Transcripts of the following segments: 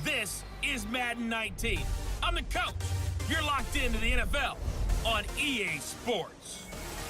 This is Madden 19. I'm the coach. You're locked into the NFL on EA Sports.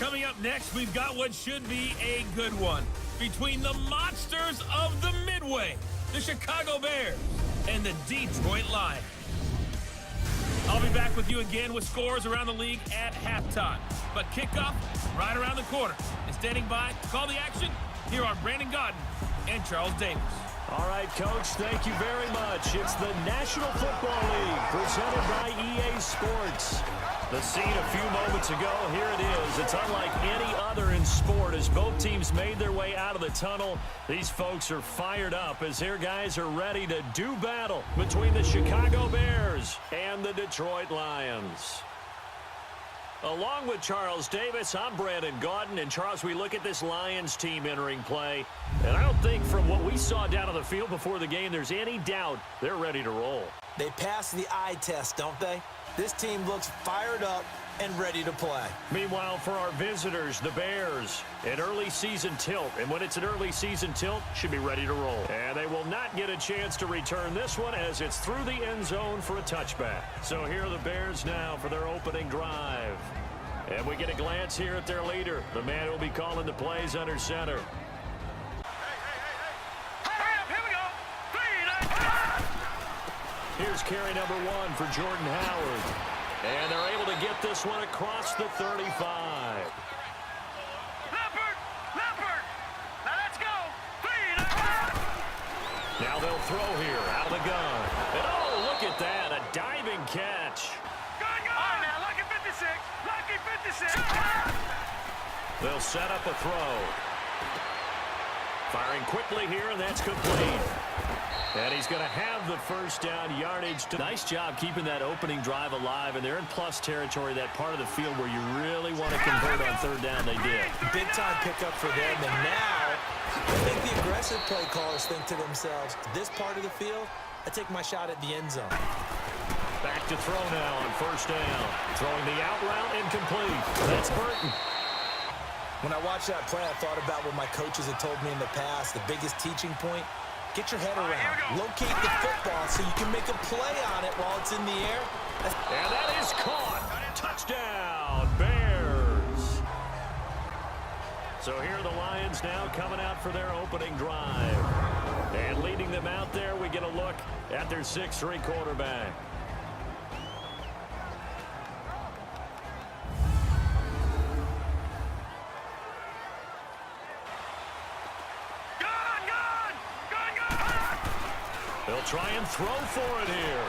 Coming up next, we've got what should be a good one between the monsters of the Midway, the Chicago Bears, and the Detroit Lions. I'll be back with you again with scores around the league at halftime. But kickoff right around the corner. And standing by to call the action, here are Brandon Gaudin and Charles Davis. All right, Coach, thank you very much. It's the National Football League presented by EA Sports. The scene a few moments ago, here it is. It's unlike any other in sport as both teams made their way out of the tunnel. These folks are fired up as their guys are ready to do battle between the Chicago Bears and the Detroit Lions. Along with Charles Davis, I'm Brandon Gaudin. And Charles, we look at this Lions team entering play, and I don't think from what we saw down on the field before the game there's any doubt they're ready to roll. They pass the eye test, don't they? This team looks fired up and ready to play. Meanwhile, for our visitors, the Bears, an early season tilt. And when it's an early season tilt, should be ready to roll. And they will not get a chance to return this one as it's through the end zone for a touchback. So here are the Bears now for their opening drive. And we get a glance here at their leader, the man who will be calling the plays under center. Here's carry number 1 for Jordan Howard. And they're able to get this one across the 35. Leopard! Now let's go! Now they'll throw here out of the gun. And oh, look at that, a diving catch. Gun! All right, now, lucky 56! Lucky 56! They'll set up a throw. Firing quickly here, and that's complete. And he's going to have the first down yardage. Nice job keeping that opening drive alive, and they're in plus territory, that part of the field where you really want to convert on third down. They did. Big-time pickup for them, and now I think the aggressive play callers think to themselves, this part of the field, I take my shot at the end zone. Back to throw now on first down. Throwing the out route incomplete. That's Burton. When I watched that play, I thought about what my coaches had told me in the past, the biggest teaching point. Get your head around. Locate the football so you can make a play on it while it's in the air. And that is caught. Touchdown, Bears. So here are the Lions now coming out for their opening drive. And leading them out there, we get a look at their 6'3" quarterback. They'll try and throw for it here.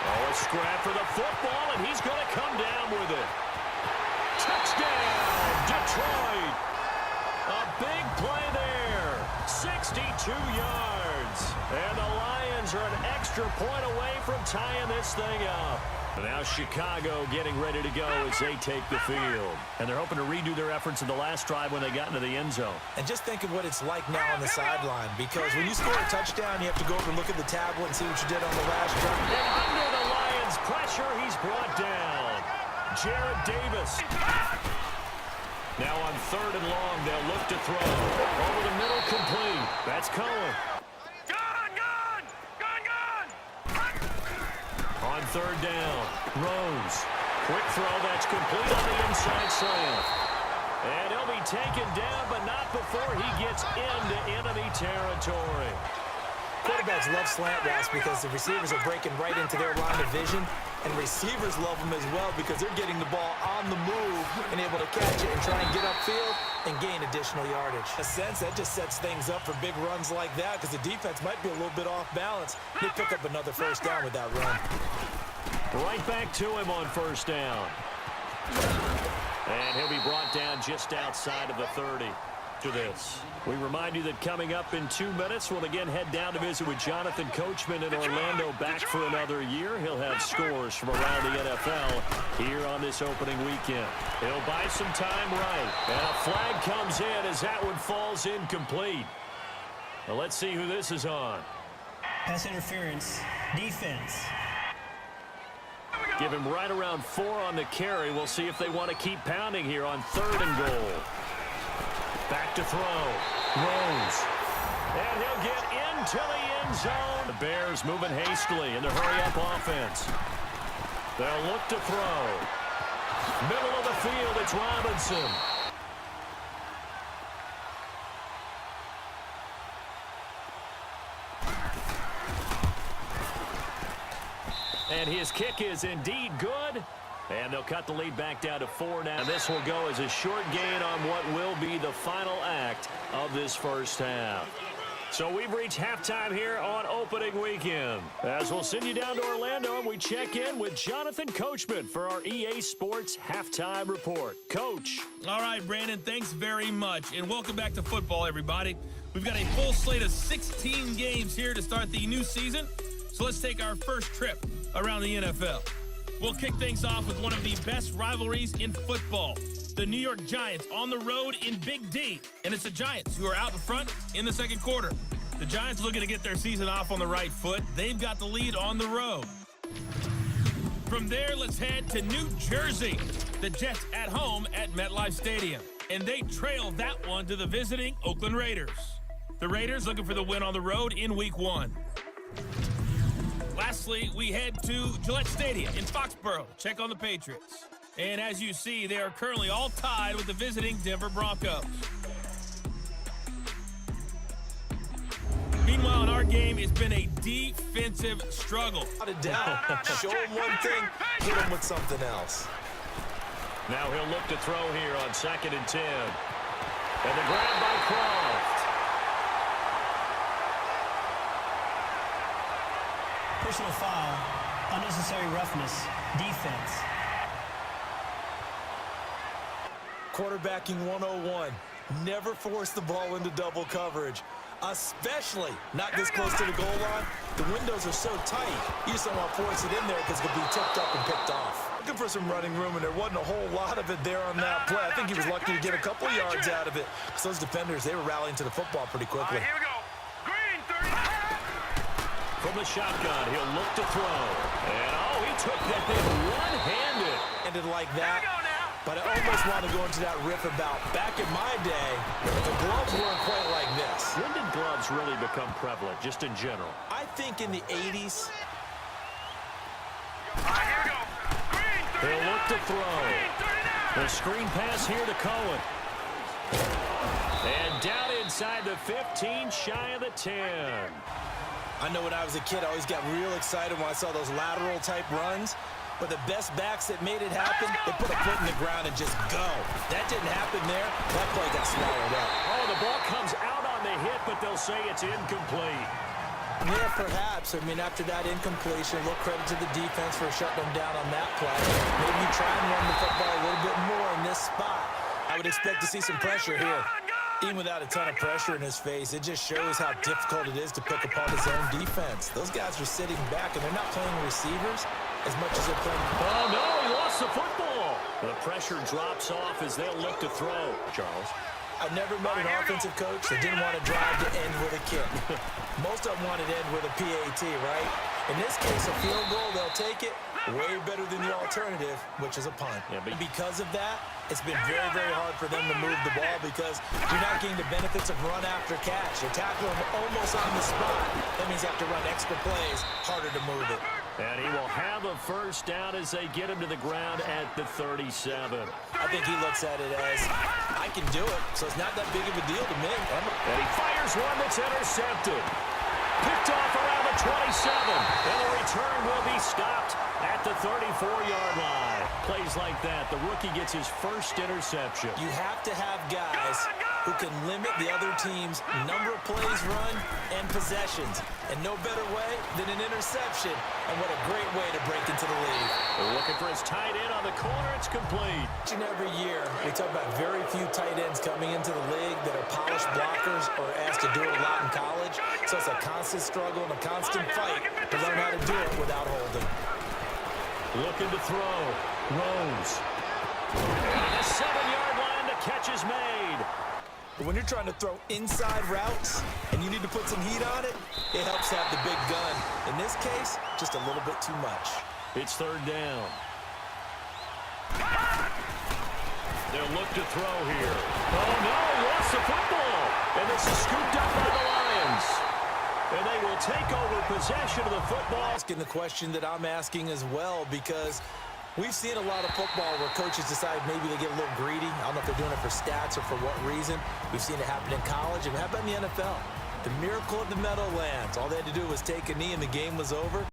Oh, a scrap for the football, and he's going to come down with it. Touchdown, Detroit. A big play there. 62 yards. And the Lions are an extra point away from tying this thing up. And now Chicago getting ready to go as they take the field. And they're hoping to redo their efforts in the last drive when they got into the end zone. And just think of what it's like now on the sideline, because when you score a touchdown, you have to go over and look at the tablet and see what you did on the last drive. And under the Lions' pressure, he's brought down. Jarrett Davis. Now on third and long, they'll look to throw. Over the middle, complete. That's Cohen. On third down, Rose. Quick throw, that's complete on the inside slant. And he'll be taken down, but not before he gets into enemy territory. Quarterbacks love slant routes because the receivers are breaking right into their line of vision, and receivers love them as well because they're getting the ball on the move and able to catch it and try and get upfield and gain additional yardage. In a sense, that just sets things up for big runs like that because the defense might be a little bit off balance. They pick up another first down with that run. Right back to him on first down. And he'll be brought down just outside of the 30 to this. We remind you that coming up in 2 minutes, we'll again head down to visit with Jonathan Coachman in Orlando, back for another year. He'll have scores from around the NFL here on this opening weekend. He'll buy some time right. And a flag comes in as that one falls incomplete. Well, let's see who this is on. Pass interference, defense. Give him right around 4 on the carry. We'll see if they want to keep pounding here on third and goal. Back to throw. Rose. And he'll get into the end zone. The Bears moving hastily in the hurry-up offense. They'll look to throw. Middle of the field, it's Robinson. And his kick is indeed good. And they'll cut the lead back down to 4 now. And this will go as a short gain on what will be the final act of this first half. So we've reached halftime here on opening weekend. As we'll send you down to Orlando, and we check in with Jonathan Coachman for our EA Sports Halftime Report. Coach. All right, Brandon, thanks very much. And welcome back to football, everybody. We've got a full slate of 16 games here to start the new season. So let's take our first trip around the NFL. We'll kick things off with one of the best rivalries in football. The New York Giants on the road in Big D. And it's the Giants who are out in front in the second quarter. The Giants looking to get their season off on the right foot. They've got the lead on the road. From there, let's head to New Jersey. The Jets at home at MetLife Stadium. And they trail that one to the visiting Oakland Raiders. The Raiders looking for the win on the road in Week 1. Lastly, we head to Gillette Stadium in Foxborough. Check on the Patriots. And as you see, they are currently all tied with the visiting Denver Broncos. Meanwhile, in our game, it's been a defensive struggle. Without a doubt. Show him one thing, hit him with something else. Now he'll look to throw here on 2nd and 10. And the grab by Croft. Personal foul, unnecessary roughness, defense. Quarterbacking 101. Never force the ball into double coverage, especially not this close to the goal line. The windows are so tight, you just don't want to force it in there because it could be tipped up and picked off. Looking for some running room, and there wasn't a whole lot of it there on that play. I think he was lucky to get a couple yards out of it because those defenders, they were rallying to the football pretty quickly. Here we go. Green, 30. From the shotgun, he'll look to throw. And, oh, he took that thing one-handed. Ended like that. But I almost want to go into that riff about back in my day, the gloves weren't quite like this. When did gloves really become prevalent, just in general? I think in the 80s. Here we go. Green, 30. He'll look to throw. The screen pass here to Cohen. And down inside the 15, shy of the 10. I know when I was a kid, I always got real excited when I saw those lateral type runs. But the best backs that made it happen, they put a foot in the ground and just go. That didn't happen there. That play got swallowed up. Oh, the ball comes out on the hit, but they'll say it's incomplete. Yeah, perhaps. I mean, after that incompletion, a little credit to the defense for shutting them down on that play. Maybe try and run the football a little bit more in this spot. I would expect to see some pressure here. Even without a ton of pressure in his face, it just shows how difficult it is to pick apart his own defense. Those guys are sitting back, and they're not playing receivers as much as they're playing. Oh, no, he lost the football. The pressure drops off as they'll look to throw. Charles. I've never met an offensive coach that didn't want to drive to end with a kick. Most of them wanted to end with a PAT, right? In this case, a field goal, they'll take it. Way better than the alternative, which is a punt. Yeah, but because of that, it's been very, very hard for them to move the ball because you're not getting the benefits of run after catch. You're tackling them almost on the spot. That means you have to run extra plays, harder to move it. And he will have a first down as they get him to the ground at the 37. I think he looks at it as, I can do it, so it's not that big of a deal to me. And he fires one that's intercepted. Picked off around the 27. And the return will be stopped at the 34-yard line. Plays like that, the rookie gets his first interception. You have to have guys who can limit the other team's number of plays run and possessions. And no better way than an interception. And what a great way to break into the lead. They're looking for his tight end on the corner. It's complete. Each and every year, we talk about very few tight ends coming into the league that are polished blockers or asked to do it a lot in college. So it's a constant struggle and a constant fight to learn how to do it without holding. Looking to throw. Rose. On the 7-yard line, the catch is made. But when you're trying to throw inside routes and you need to put some heat on it, it helps have the big gun. In this case, just a little bit too much. It's third down. They'll look to throw here. Oh, no, lost the football. And this is scooped up by the Lions. And they will take over possession of the football. Asking the question that I'm asking as well, because we've seen a lot of football where coaches decide maybe they get a little greedy. I don't know if they're doing it for stats or for what reason. We've seen it happen in college, and how about in the NFL? The miracle of the Meadowlands. All they had to do was take a knee and the game was over.